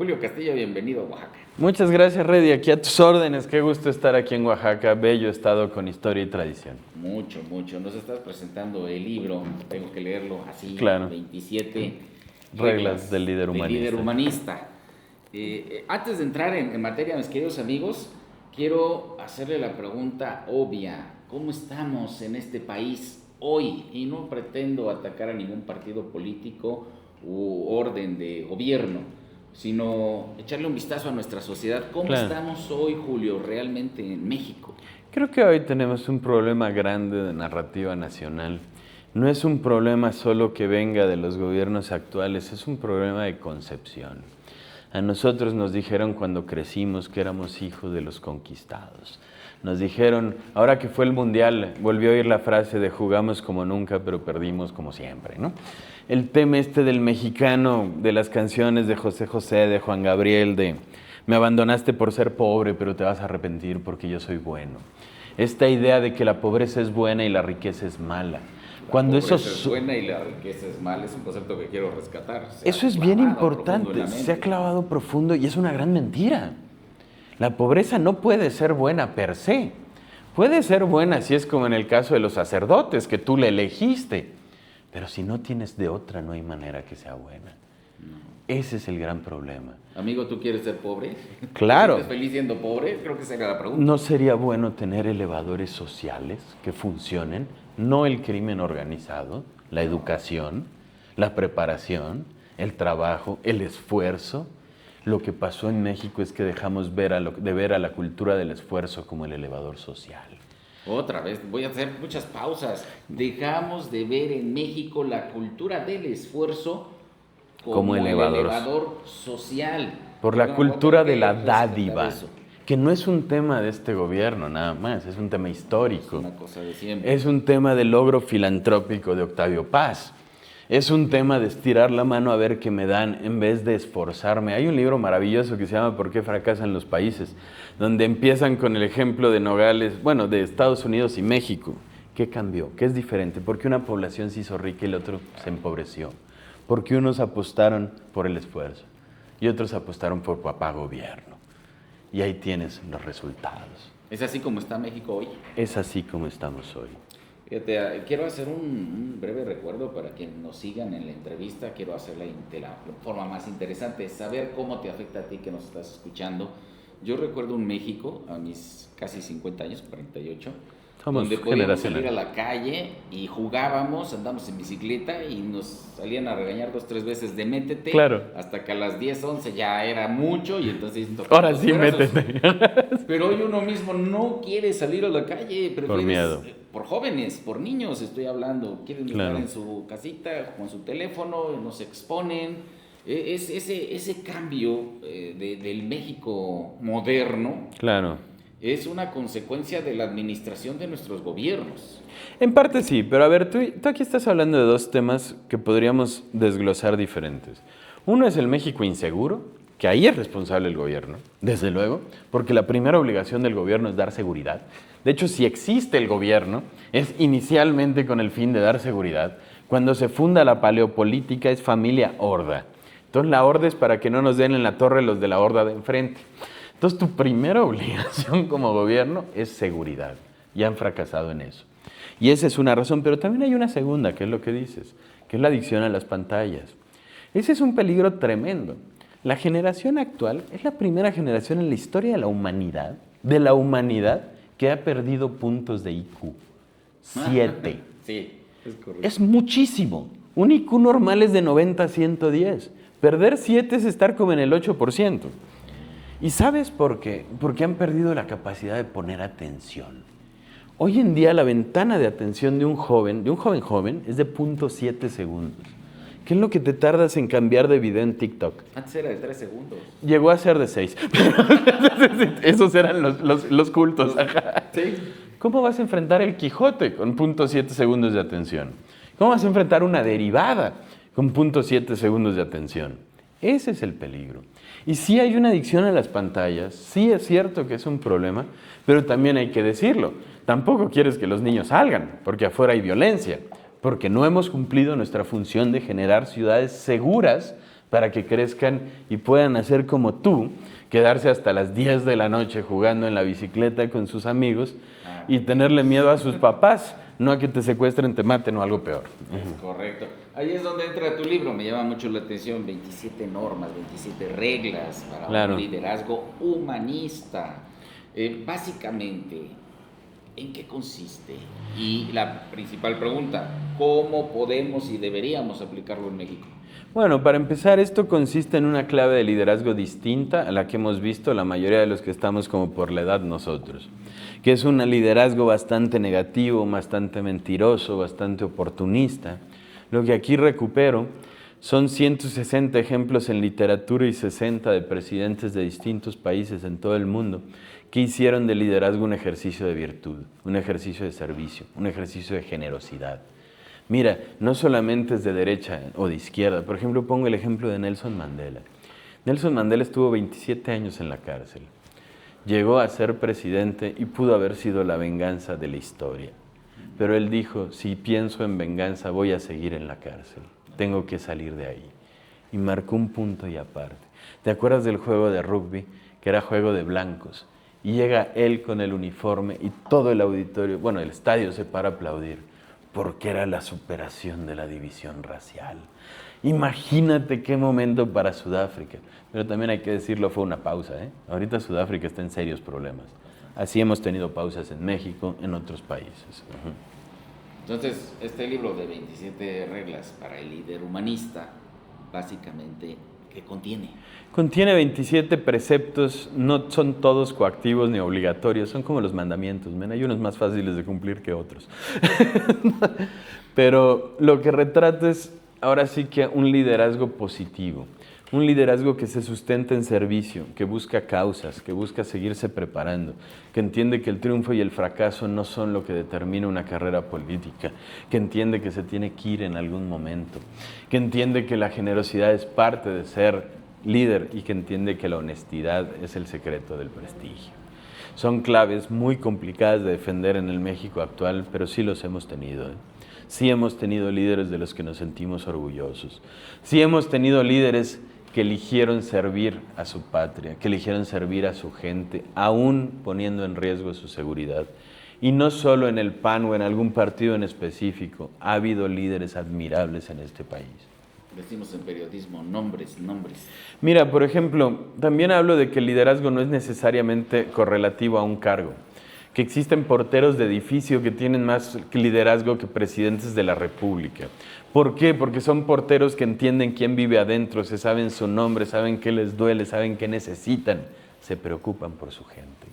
Julio Castillo, bienvenido a Oaxaca. Muchas gracias, Reddy. Aquí a tus órdenes. Qué gusto estar aquí en Oaxaca, bello estado con historia y tradición. Mucho. Nos estás presentando el libro, tengo que leerlo así, Claro. 27 Reglas del líder humanista. Antes de entrar en materia, mis queridos amigos, quiero hacerle la pregunta obvia. ¿Cómo estamos en este país hoy? Y no pretendo atacar a ningún partido político u orden de gobierno, sino echarle un vistazo a nuestra sociedad. ¿Cómo Claro. estamos hoy, Julio, realmente en México? Creo que hoy tenemos un problema grande de narrativa nacional. No es un problema solo que venga de los gobiernos actuales, es un problema de concepción. A nosotros nos dijeron cuando crecimos que éramos hijos de los conquistados. Nos dijeron, ahora que fue el Mundial, volvió a oír la frase de jugamos como nunca, pero perdimos como siempre, ¿no? El tema este del mexicano, de las canciones de José José, de Juan Gabriel, de me abandonaste por ser pobre, pero te vas a arrepentir porque yo soy bueno. Esta idea de que la pobreza es buena y la riqueza es mala. Cuando La eso pobreza es buena y la riqueza es mala, es un concepto que quiero rescatar. Eso es bien importante, se ha clavado profundo y es una gran mentira. La pobreza no puede ser buena per se. Puede ser buena si es como en el caso de los sacerdotes, que tú le elegiste. Pero si no tienes de otra, no hay manera que sea buena. Ese es el gran problema. Amigo, ¿tú quieres ser pobre? Claro. ¿Estás feliz siendo pobre? Creo que esa era la pregunta. ¿No sería bueno tener elevadores sociales que funcionen? No el crimen organizado, la educación, la preparación, el trabajo, el esfuerzo. Lo que pasó en México es que dejamos de ver a la cultura del esfuerzo como el elevador social. Otra vez, voy a hacer muchas pausas. Dejamos de ver en México la cultura del esfuerzo como el elevador social. Por la cultura de la dádiva, que no es un tema de este gobierno nada más, es un tema histórico. Es una cosa de siempre. Es un tema del logro filantrópico de Octavio Paz. Es un tema de estirar la mano a ver qué me dan en vez de esforzarme. Hay un libro maravilloso que se llama ¿Por qué fracasan los países?, donde empiezan con el ejemplo de Nogales, bueno, de Estados Unidos y México. ¿Qué cambió? ¿Qué es diferente? ¿Por qué una población se hizo rica y el otro se empobreció? Porque unos apostaron por el esfuerzo y otros apostaron por papá gobierno. Y ahí tienes los resultados. ¿Es así como está México hoy? Es así como estamos hoy. Fíjate, quiero hacer un breve recuerdo para que nos sigan en la entrevista. Quiero hacerla de la forma más interesante, saber cómo te afecta a ti que nos estás escuchando. Yo recuerdo un México, a mis casi 50 años, 48, Somos donde podíamos salir a generacional. la calle y jugábamos, andamos en bicicleta y nos salían a regañar 2 o 3 veces de métete. Claro. Hasta que a las 10, 11 ya era mucho y entonces tocaba Ahora los sí, brazos. métete. Pero hoy uno mismo no quiere salir a la calle, Por miedo. Por jóvenes, por niños estoy hablando, quieren Claro. estar en su casita con su teléfono, no se exponen. Ese cambio del México moderno Claro. es una consecuencia de la administración de nuestros gobiernos. En parte sí, pero a ver, tú aquí estás hablando de dos temas que podríamos desglosar diferentes. Uno es el México inseguro, que ahí es responsable el gobierno, desde luego, porque la primera obligación del gobierno es dar seguridad. De hecho, si existe el gobierno, es inicialmente con el fin de dar seguridad. Cuando se funda la paleopolítica es familia horda. Entonces la horda es para que no nos den en la torre los de la horda de enfrente. Entonces tu primera obligación como gobierno es seguridad. Y han fracasado en eso. Y esa es una razón, pero también hay una segunda, que es lo que dices, que es la adicción a las pantallas. Ese es un peligro tremendo. La generación actual es la primera generación en la historia de la humanidad, que ha perdido puntos de IQ. 7. Sí, es correcto. Es muchísimo. Un IQ normal es de 90 a 110. Perder 7 es estar como en el 8%. ¿Y sabes por qué? Porque han perdido la capacidad de poner atención. Hoy en día la ventana de atención de un joven es de 0.7 segundos. ¿Qué es lo que te tardas en cambiar de video en TikTok? Antes era de 3 segundos. Llegó a ser de 6. Esos eran los cultos. Sí. ¿Cómo vas a enfrentar el Quijote con 0.7 segundos de atención? ¿Cómo vas a enfrentar una derivada con 0.7 segundos de atención? Ese es el peligro. Y sí hay una adicción a las pantallas, sí es cierto que es un problema, pero también hay que decirlo. Tampoco quieres que los niños salgan, porque afuera hay violencia, porque no hemos cumplido nuestra función de generar ciudades seguras para que crezcan y puedan hacer como tú, quedarse hasta las 10 de la noche jugando en la bicicleta con sus amigos y tenerle miedo a sus papás, no a que te secuestren, te maten o algo peor. Es correcto. Ahí es donde entra tu libro, me llama mucho la atención, 27 normas, 27 reglas para Claro. un liderazgo humanista. Básicamente, ¿en qué consiste? Y la principal pregunta, ¿cómo podemos y deberíamos aplicarlo en México? Bueno, para empezar, esto consiste en una clave de liderazgo distinta a la que hemos visto la mayoría de los que estamos como por la edad nosotros, que es un liderazgo bastante negativo, bastante mentiroso, bastante oportunista. Lo que aquí recupero son 160 ejemplos en literatura y 60 de presidentes de distintos países en todo el mundo que hicieron del liderazgo un ejercicio de virtud, un ejercicio de servicio, un ejercicio de generosidad. Mira, no solamente es de derecha o de izquierda. Por ejemplo, pongo el ejemplo de Nelson Mandela. Nelson Mandela estuvo 27 años en la cárcel. Llegó a ser presidente y pudo haber sido la venganza de la historia. Pero él dijo, si pienso en venganza voy a seguir en la cárcel. Tengo que salir de ahí. Y marcó un punto y aparte. ¿Te acuerdas del juego de rugby? Que era juego de blancos. Y llega él con el uniforme y todo el auditorio, bueno, el estadio se para a aplaudir, porque era la superación de la división racial. Imagínate qué momento para Sudáfrica. Pero también hay que decirlo, fue una pausa, ¿eh? Ahorita Sudáfrica está en serios problemas. Así hemos tenido pausas en México, en otros países. Entonces, este libro de 27 reglas para el líder humanista, básicamente, ¿qué contiene? Contiene 27 preceptos, no son todos coactivos ni obligatorios, son como los mandamientos, hay unos más fáciles de cumplir que otros. Pero lo que retrata es ahora sí que un liderazgo positivo, un liderazgo que se sustenta en servicio, que busca causas, que busca seguirse preparando, que entiende que el triunfo y el fracaso no son lo que determina una carrera política, que entiende que se tiene que ir en algún momento, que entiende que la generosidad es parte de ser líder y que entiende que la honestidad es el secreto del prestigio. Son claves muy complicadas de defender en el México actual, pero sí los hemos tenido. Sí hemos tenido líderes de los que nos sentimos orgullosos. Sí hemos tenido líderes que eligieron servir a su patria, que eligieron servir a su gente, aún poniendo en riesgo su seguridad. Y no solo en el PAN o en algún partido en específico, ha habido líderes admirables en este país. Decimos en periodismo, nombres. Mira, por ejemplo, también hablo de que el liderazgo no es necesariamente correlativo a un cargo, que existen porteros de edificio que tienen más liderazgo que presidentes de la República. ¿Por qué? Porque son porteros que entienden quién vive adentro, se saben su nombre, saben qué les duele, saben qué necesitan, se preocupan por su gente.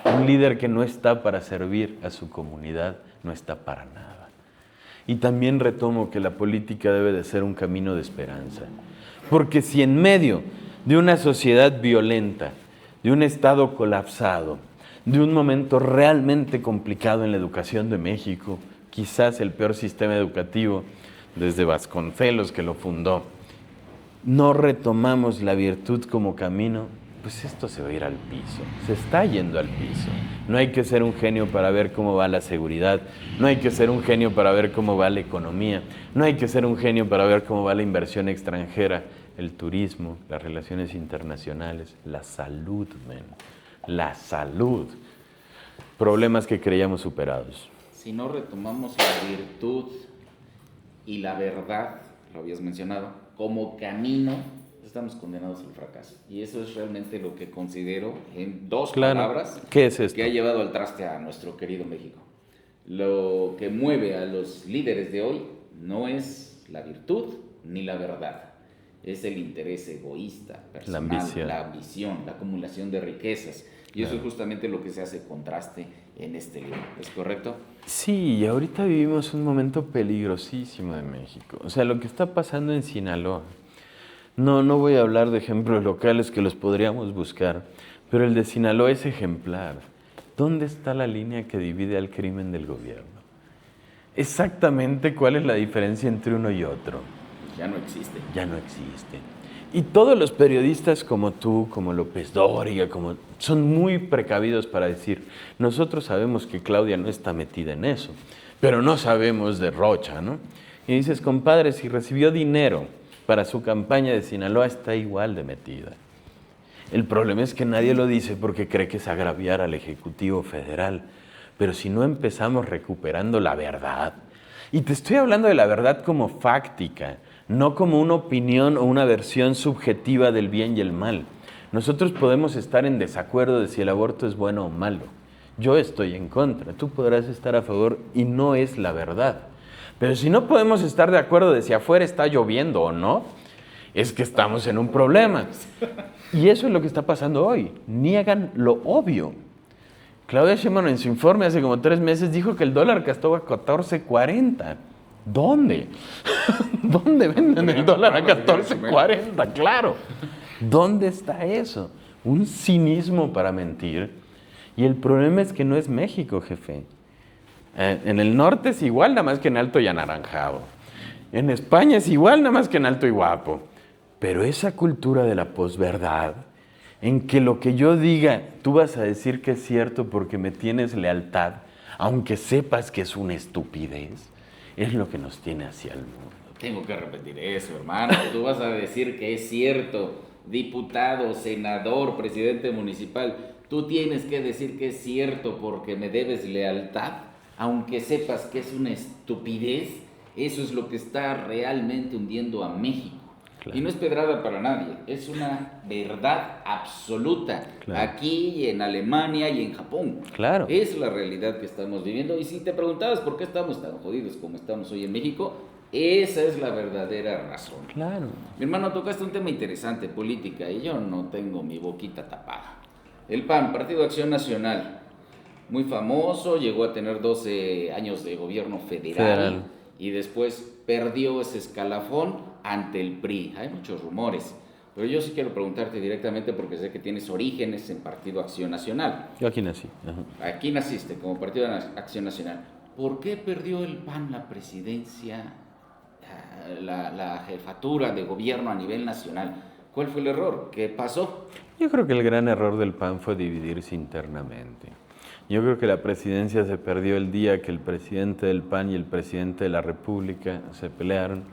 Un líder que no está para servir a su comunidad no está para nada. Y también retomo que la política debe de ser un camino de esperanza. Porque si en medio de una sociedad violenta, de un Estado colapsado, de un momento realmente complicado en la educación de México, quizás el peor sistema educativo desde Vasconcelos que lo fundó, no retomamos la virtud como camino, pues esto se va a ir al piso, se está yendo al piso. No hay que ser un genio para ver cómo va la seguridad, no hay que ser un genio para ver cómo va la economía, no hay que ser un genio para ver cómo va la inversión extranjera, el turismo, las relaciones internacionales, la salud, la salud. Problemas que creíamos superados. Si no retomamos la virtud y la verdad, lo habías mencionado, como camino, estamos condenados al fracaso. Y eso es realmente lo que considero, en dos palabras, ¿qué es esto? Que ha llevado al traste a nuestro querido México. Lo que mueve a los líderes de hoy no es la virtud ni la verdad, es el interés egoísta, personal, la ambición, la acumulación de riquezas. Y eso es justamente lo que se hace contraste en este libro, ¿es correcto? Sí, y ahorita vivimos un momento peligrosísimo de México. O sea, lo que está pasando en Sinaloa. No voy a hablar de ejemplos locales que los podríamos buscar, pero el de Sinaloa es ejemplar. ¿Dónde está la línea que divide al crimen del gobierno? Exactamente cuál es la diferencia entre uno y otro. Ya no existe. Ya no existe. Y todos los periodistas como tú, como López Dóriga, son muy precavidos para decir, nosotros sabemos que Claudia no está metida en eso, pero no sabemos de Rocha, ¿no? Y dices, compadre, si recibió dinero para su campaña de Sinaloa está igual de metida. El problema es que nadie lo dice porque cree que es agraviar al Ejecutivo Federal. Pero si no empezamos recuperando la verdad, y te estoy hablando de la verdad como fáctica, no como una opinión o una versión subjetiva del bien y el mal. Nosotros podemos estar en desacuerdo de si el aborto es bueno o malo. Yo estoy en contra, tú podrás estar a favor y no es la verdad. Pero si no podemos estar de acuerdo de si afuera está lloviendo o no, es que estamos en un problema. Y eso es lo que está pasando hoy. Niegan lo obvio. Claudia Sheinbaum en su informe hace como 3 meses dijo que el dólar costó a 14.40. ¿Dónde? ¿Dónde venden el dólar a 14.40? Claro. ¿Dónde está eso? Un cinismo para mentir. Y el problema es que no es México, jefe. En el norte es igual, nada más que en alto y anaranjado. En España es igual, nada más que en alto y guapo. Pero esa cultura de la posverdad, en que lo que yo diga, tú vas a decir que es cierto porque me tienes lealtad, aunque sepas que es una estupidez, es lo que nos tiene hacia el mundo. Tengo que repetir eso, hermano. Tú vas a decir que es cierto, diputado, senador, presidente municipal. Tú tienes que decir que es cierto porque me debes lealtad, aunque sepas que es una estupidez. Eso es lo que está realmente hundiendo a México. Claro. Y no es pedrada para nadie, es una verdad absoluta. Claro. Aquí y en Alemania y en Japón. Claro. Es la realidad que estamos viviendo. Y si te preguntabas por qué estamos tan jodidos como estamos hoy en México, esa es la verdadera razón. Claro. Mi hermano, tocaste un tema interesante, política, y yo no tengo mi boquita tapada. El PAN, Partido Acción Nacional, muy famoso, llegó a tener 12 años de gobierno federal. Y después perdió ese escalafón ante el PRI. Hay muchos rumores, pero yo sí quiero preguntarte directamente porque sé que tienes orígenes en Partido Acción Nacional. Yo aquí nací. Ajá. Aquí naciste como Partido Acción Nacional. ¿Por qué perdió el PAN la presidencia, la jefatura de gobierno a nivel nacional? ¿Cuál fue el error? ¿Qué pasó? Yo creo que el gran error del PAN fue dividirse internamente. Yo creo que la presidencia se perdió el día que el presidente del PAN y el presidente de la República se pelearon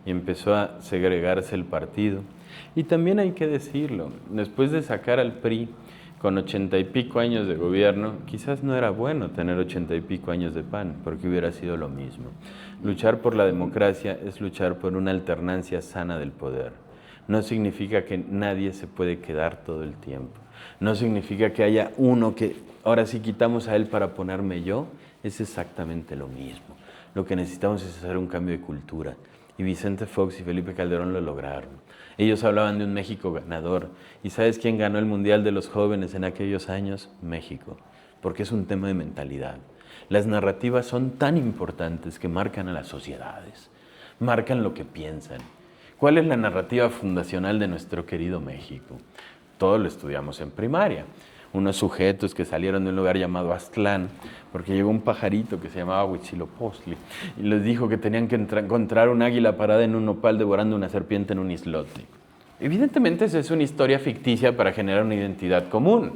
y empezó a segregarse el partido. Y también hay que decirlo, después de sacar al PRI con 80 y pico años de gobierno, quizás no era bueno tener 80 y pico años de PAN, porque hubiera sido lo mismo. Luchar por la democracia es luchar por una alternancia sana del poder. No significa que nadie se puede quedar todo el tiempo. No significa que haya uno que ahora sí quitamos a él para ponerme yo. Es exactamente lo mismo. Lo que necesitamos es hacer un cambio de cultura. Y Vicente Fox y Felipe Calderón lo lograron. Ellos hablaban de un México ganador. ¿Y sabes quién ganó el Mundial de los Jóvenes en aquellos años? México. Porque es un tema de mentalidad. Las narrativas son tan importantes que marcan a las sociedades. Marcan lo que piensan. ¿Cuál es la narrativa fundacional de nuestro querido México? Todo lo estudiamos en primaria. Unos sujetos que salieron de un lugar llamado Aztlán, porque llegó un pajarito que se llamaba Huitzilopochtli, y les dijo que tenían que encontrar un águila parada en un nopal devorando una serpiente en un islote. Evidentemente esa es una historia ficticia para generar una identidad común,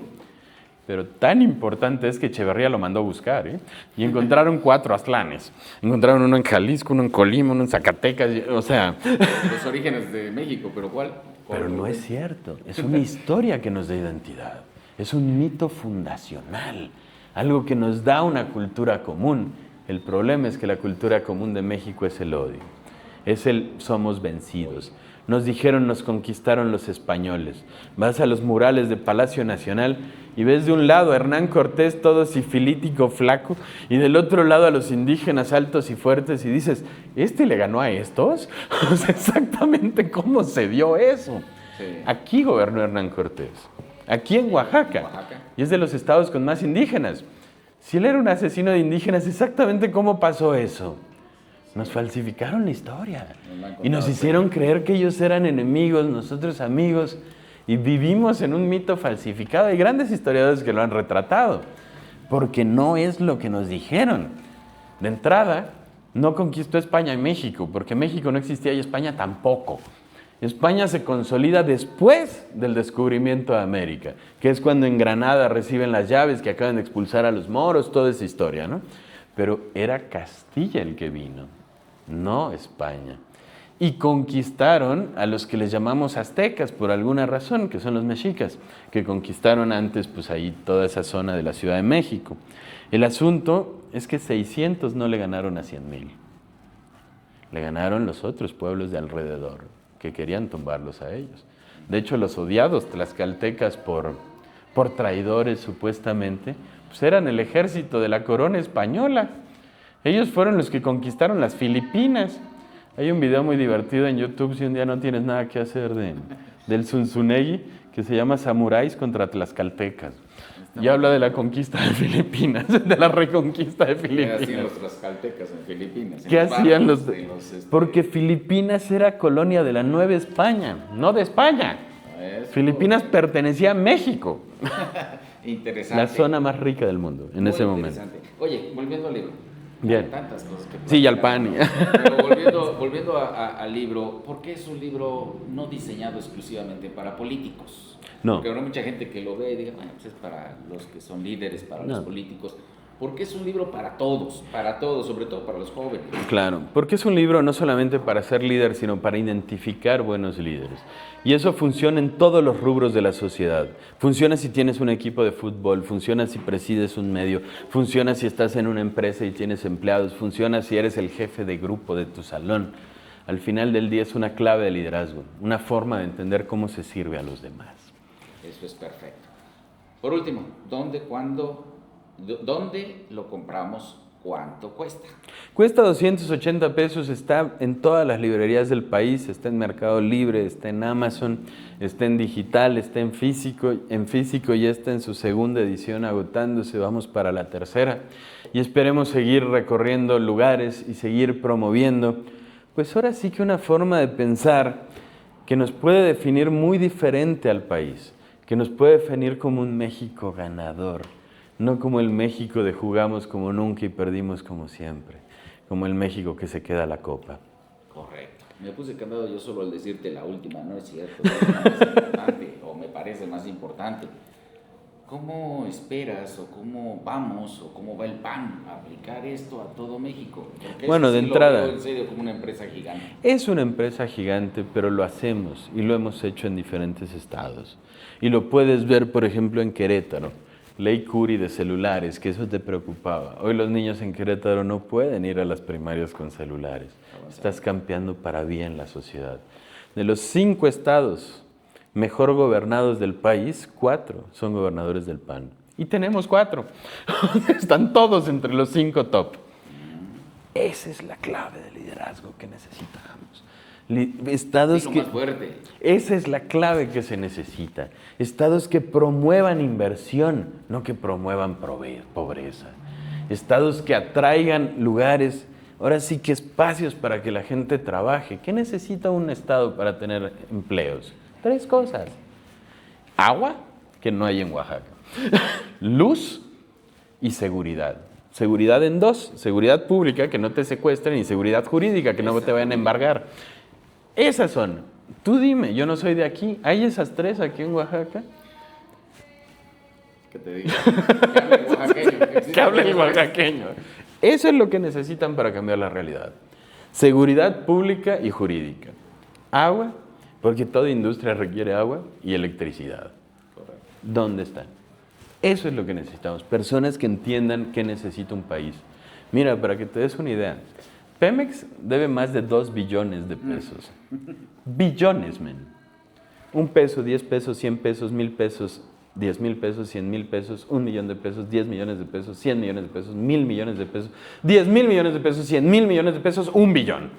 pero tan importante es que Echeverría lo mandó a buscar, y encontraron 4 Aztlanes. Encontraron uno en Jalisco, uno en Colima, uno en Zacatecas, o sea... Los orígenes de México, pero ¿cuál? Pero no es cierto, es una historia que nos da identidad. Es un mito fundacional, algo que nos da una cultura común. El problema es que la cultura común de México es el odio, es el somos vencidos. Nos dijeron, nos conquistaron los españoles. Vas a los murales de Palacio Nacional y ves de un lado a Hernán Cortés todo sifilítico, flaco, y del otro lado a los indígenas altos y fuertes, y dices, ¿este le ganó a estos? O sea, exactamente cómo se dio eso. Sí. Aquí gobernó Hernán Cortés. Aquí en Oaxaca, y es de los estados con más indígenas. Si él era un asesino de indígenas, ¿exactamente cómo pasó eso? Nos falsificaron la historia y nos hicieron creer que ellos eran enemigos, nosotros amigos, y vivimos en un mito falsificado. Hay grandes historiadores que lo han retratado, porque no es lo que nos dijeron. De entrada, no conquistó España y México, porque México no existía y España tampoco. España se consolida después del descubrimiento de América, que es cuando en Granada reciben las llaves que acaban de expulsar a los moros, toda esa historia, ¿no? Pero era Castilla el que vino, no España. y conquistaron a los que les llamamos aztecas por alguna razón, que son los mexicas, que conquistaron antes pues ahí toda esa zona de la Ciudad de México. El asunto es que 600 no le ganaron a 100,000. Le ganaron los otros pueblos de alrededor, que querían tumbarlos a ellos. De hecho, los odiados tlaxcaltecas por traidores supuestamente, pues eran el ejército de la corona española. Ellos fueron los que conquistaron las Filipinas. Hay un video muy divertido en YouTube, si un día no tienes nada que hacer, del Zunzunegui, que se llama Samuráis contra Tlaxcaltecas. Y habla de la conquista de Filipinas, de la reconquista de Filipinas. ¿Qué hacían los tlaxcaltecas en Filipinas? ¿Qué hacían los...? Porque Filipinas era colonia de la Nueva España, no de España. Filipinas pertenecía a México. Interesante. La zona más rica del mundo en ese momento. Oye, volviendo al libro. Bien. Tantas cosas que sí, y al pan. Pero volviendo al libro, ¿por qué es un libro no diseñado exclusivamente para políticos? No. Porque habrá mucha gente que lo ve y diga, bueno, pues es para los que son líderes, para los políticos. Porque es un libro para todos, sobre todo para los jóvenes. Claro, porque es un libro no solamente para ser líder, sino para identificar buenos líderes. Y eso funciona en todos los rubros de la sociedad. Funciona si tienes un equipo de fútbol, funciona si presides un medio, funciona si estás en una empresa y tienes empleados, funciona si eres el jefe de grupo de tu salón. Al final del día es una clave de liderazgo, una forma de entender cómo se sirve a los demás. Eso es perfecto. Por último, ¿dónde, cuándo, dónde lo compramos? ¿Cuánto cuesta? Cuesta 280 pesos, está en todas las librerías del país, está en Mercado Libre, está en Amazon, está en digital, está en físico ya está en su segunda edición agotándose, vamos para la tercera y esperemos seguir recorriendo lugares y seguir promoviendo, pues ahora sí que una forma de pensar que nos puede definir muy diferente al país, que nos puede definir como un México ganador. No como el México de jugamos como nunca y perdimos como siempre. Como el México que se queda la copa. Correcto. Me puse candado yo solo al decirte la última, no es cierto. Es la más importante, o me parece más importante. ¿Cómo esperas, o cómo vamos, o cómo va el PAN a aplicar esto a todo México? Porque bueno, de sí entrada. Lo veo en serio como una empresa gigante. Es una empresa gigante, pero lo hacemos y lo hemos hecho en diferentes estados. Y lo puedes ver, por ejemplo, en Querétaro. Ley Curi de celulares, que eso te preocupaba. Hoy los niños en Querétaro no pueden ir a las primarias con celulares. Estás cambiando para bien la sociedad. De los 5 estados mejor gobernados del país, 4 son gobernadores del PAN. Y tenemos 4. Están todos entre los 5 top. Esa es la clave de liderazgo que necesitamos. Estados que, más fuerte. Esa es la clave que se necesita. Estados que promuevan inversión, no que promuevan pobreza. Estados que atraigan lugares, ahora sí que espacios para que la gente trabaje. ¿Qué necesita un estado para tener empleos? 3 cosas. Agua, que no hay en Oaxaca. Luz y seguridad. Seguridad en 2, seguridad pública, que no te secuestren, y seguridad jurídica, que no te vayan a embargar. Esas son. Tú dime, yo no soy de aquí. ¿Hay esas 3 aquí en Oaxaca? ¿Qué te digo? Que hable oaxaqueño. Que hable el oaxaqueño. Eso es lo que necesitan para cambiar la realidad. Seguridad pública y jurídica. Agua, porque toda industria requiere agua, y electricidad. Correcto. ¿Dónde están? Eso es lo que necesitamos. Personas que entiendan qué necesita un país. Mira, para que te des una idea, Pemex debe más de 2 billones de pesos. Billones, men. 1 peso, 10 pesos, 100 pesos, 1000 pesos, 10,000 pesos, 100,000 pesos, 1 millón de pesos, 10 millones de pesos, 100 millones de pesos, 1000 millones de pesos, 10,000 millones de pesos, 100,000 millones de pesos, 1 billón.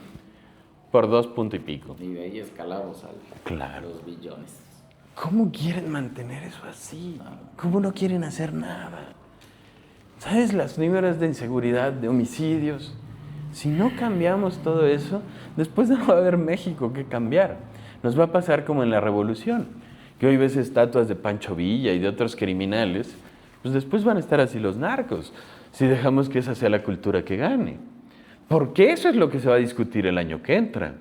Por 2 punto y pico. Y de ahí escalamos Claro. los billones. ¿Cómo quieren mantener eso así? ¿Cómo no quieren hacer nada? ¿Sabes las niveles de inseguridad, de homicidios? Si no cambiamos todo eso, después no va a haber México que cambiar. Nos va a pasar como en la Revolución, que hoy ves estatuas de Pancho Villa y de otros criminales, pues después van a estar así los narcos, si dejamos que esa sea la cultura que gane. Porque eso es lo que se va a discutir el año que entra.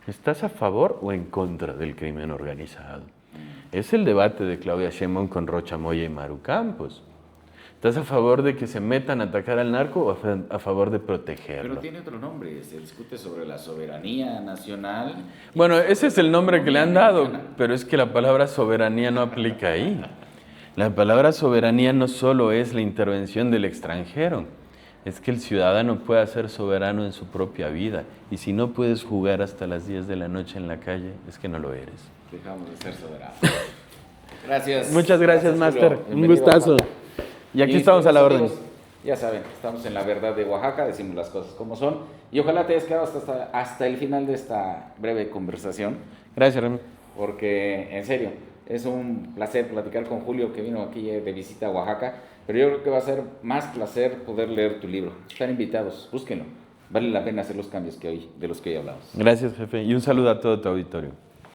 ¿Estás a favor o en contra del crimen organizado? Es el debate de Claudia Sheinbaum con Rocha Moya y Maru Campos. ¿Estás a favor de que se metan a atacar al narco o a favor de protegerlo? Pero tiene otro nombre, se discute sobre la soberanía nacional. Bueno, ese es el nombre que le han dado, pero es que la palabra soberanía no aplica ahí. La palabra soberanía no solo es la intervención del extranjero, es que el ciudadano pueda ser soberano en su propia vida. Y si no puedes jugar hasta las 10 de la noche en la calle, es que no lo eres. Dejamos de ser soberanos. Gracias. Muchas gracias, Máster. Julio. Un gustazo. Y aquí estamos a la orden. Amigos, ya saben, estamos en La Verdad de Oaxaca, decimos las cosas como son. Y ojalá te hayas quedado hasta el final de esta breve conversación. Gracias, Remy. Porque, en serio, es un placer platicar con Julio, que vino aquí de visita a Oaxaca. Pero yo creo que va a ser más placer poder leer tu libro. Están invitados, búsquenlo. Vale la pena hacer los cambios de los que hoy hablamos. Gracias, jefe. Y un saludo a todo tu auditorio.